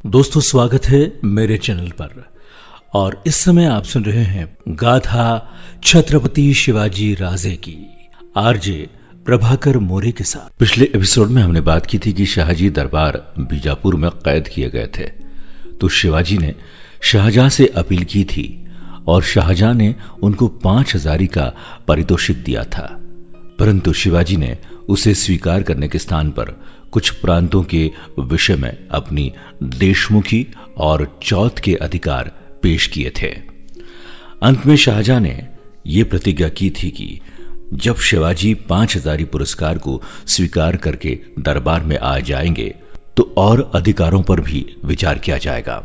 दोस्तों, स्वागत है मेरे चैनल पर। और इस समय आप सुन रहे हैं गाथा छत्रपति शिवाजी राजे की आरजे प्रभाकर मोरे के साथ। पिछले एपिसोड में हमने बात की थी कि शाहजी दरबार बीजापुर में कैद किए गए थे, तो शिवाजी ने शाहजहां से अपील की थी और शाहजहां ने उनको 5,000 का पारितोषिक दिया था, परंतु शिवाजी ने उसे स्वीकार करने के स्थान पर कुछ प्रांतों के विषय में अपनी देशमुखी और चौथ के अधिकार पेश किए थे। अंत में शाहजहां ने यह प्रतिज्ञा की थी कि जब शिवाजी 5,000 पुरस्कार को स्वीकार करके दरबार में आ जाएंगे तो और अधिकारों पर भी विचार किया जाएगा।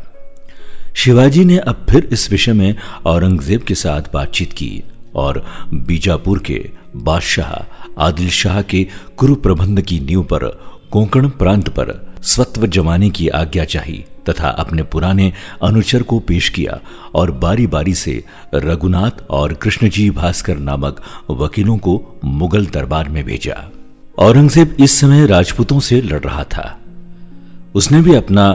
शिवाजी ने अब फिर इस विषय में औरंगजेब के साथ बातचीत की और बीजापुर के बादशाह आदिल शाह के कुरुप्रबंध की नींव पर कोंकण प्रांत पर स्वत्व जमाने की आज्ञा चाही तथा अपने पुराने अनुचर को पेश किया और बारी बारी से रघुनाथ और कृष्णजी भास्कर नामक वकीलों को मुगल दरबार में भेजा। औरंगजेब इस समय राजपूतों से लड़ रहा था। उसने भी अपना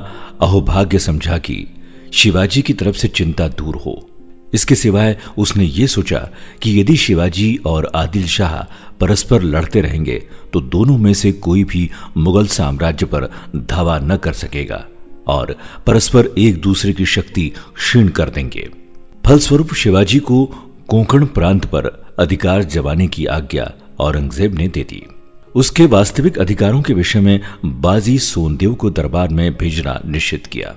अहोभाग्य समझा कि शिवाजी की तरफ से चिंता दूर हो। इसके सिवाय उसने ये सोचा कि यदि शिवाजी और आदिल शाह परस्पर लड़ते रहेंगे तो दोनों में से कोई भी मुगल साम्राज्य पर धावा न कर सकेगा और परस्पर एक दूसरे की शक्ति क्षीण कर देंगे। फलस्वरूप शिवाजी को कोंकण प्रांत पर अधिकार जमाने की आज्ञा औरंगजेब ने दे दी। उसके वास्तविक अधिकारों के विषय में बाजी सोनदेव को दरबार में भेजना निश्चित किया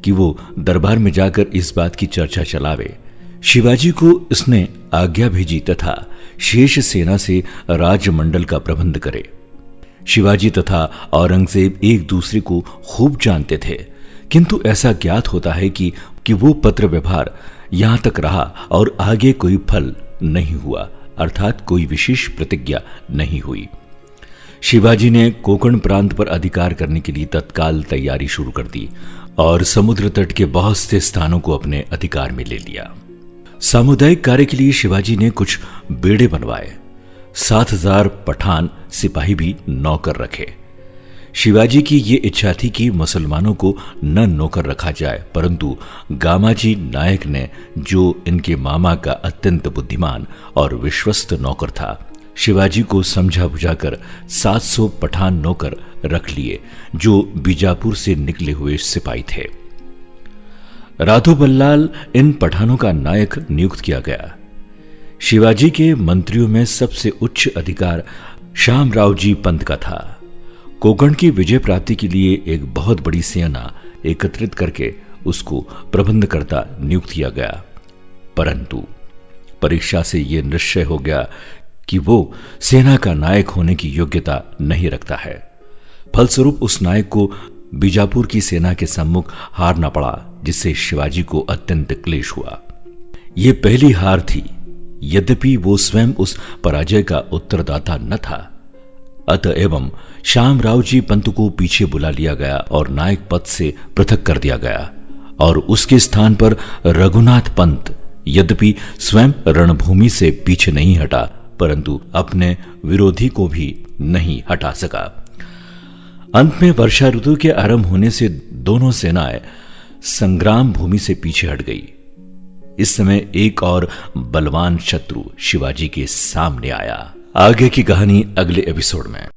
कि वो दरबार में जाकर इस बात की चर्चा चलावे। शिवाजी को इसने आज्ञा भेजी तथा शेष सेना से राजमंडल का प्रबंध करे। शिवाजी तथा औरंगजेब एक दूसरे को खूब जानते थे, किंतु ऐसा ज्ञात होता है कि वो पत्र व्यवहार यहां तक रहा और आगे कोई फल नहीं हुआ, अर्थात कोई विशेष प्रतिज्ञा नहीं हुई। शिवाजी ने कोंकण प्रांत पर अधिकार करने के लिए तत्काल तैयारी शुरू कर दी और समुद्र तट के बहुत से स्थानों को अपने अधिकार में ले लिया। सामुदायिक कार्य के लिए शिवाजी ने कुछ बेड़े बनवाए। 7,000 पठान सिपाही भी नौकर रखे। शिवाजी की ये इच्छा थी कि मुसलमानों को न नौकर रखा जाए, परंतु गामाजी नायक ने, जो इनके मामा का अत्यंत बुद्धिमान और विश्वस्त नौकर था, शिवाजी को समझा बुझाकर 700 पठान नौकर रख लिए, जो बीजापुर से निकले हुए सिपाही थे। राधो बल्लाल इन पठानों का नायक नियुक्त किया गया। शिवाजी के मंत्रियों में सबसे उच्च अधिकार शामराव जी पंत का था। कोंकण की विजय प्राप्ति के लिए एक बहुत बड़ी सेना एकत्रित करके उसको प्रबंधकर्ता नियुक्त किया गया, परंतु परीक्षा से यह निश्चय हो गया कि वो सेना का नायक होने की योग्यता नहीं रखता है। फलस्वरूप उस नायक को बीजापुर की सेना के सम्मुख हारना पड़ा, जिससे शिवाजी को अत्यंत क्लेश हुआ। यह पहली हार थी, यद्यपि वो स्वयं उस पराजय का उत्तरदाता न था। अतएव शामराव जी पंत को पीछे बुला लिया गया और नायक पद से पृथक कर दिया गया और उसके स्थान पर रघुनाथ पंत, यद्यपि स्वयं रणभूमि से पीछे नहीं हटा, परंतु अपने विरोधी को भी नहीं हटा सका। अंत में वर्षा ऋतु के आरंभ होने से दोनों सेनाएं संग्राम भूमि से पीछे हट गई। इस समय एक और बलवान शत्रु शिवाजी के सामने आया। आगे की कहानी अगले एपिसोड में।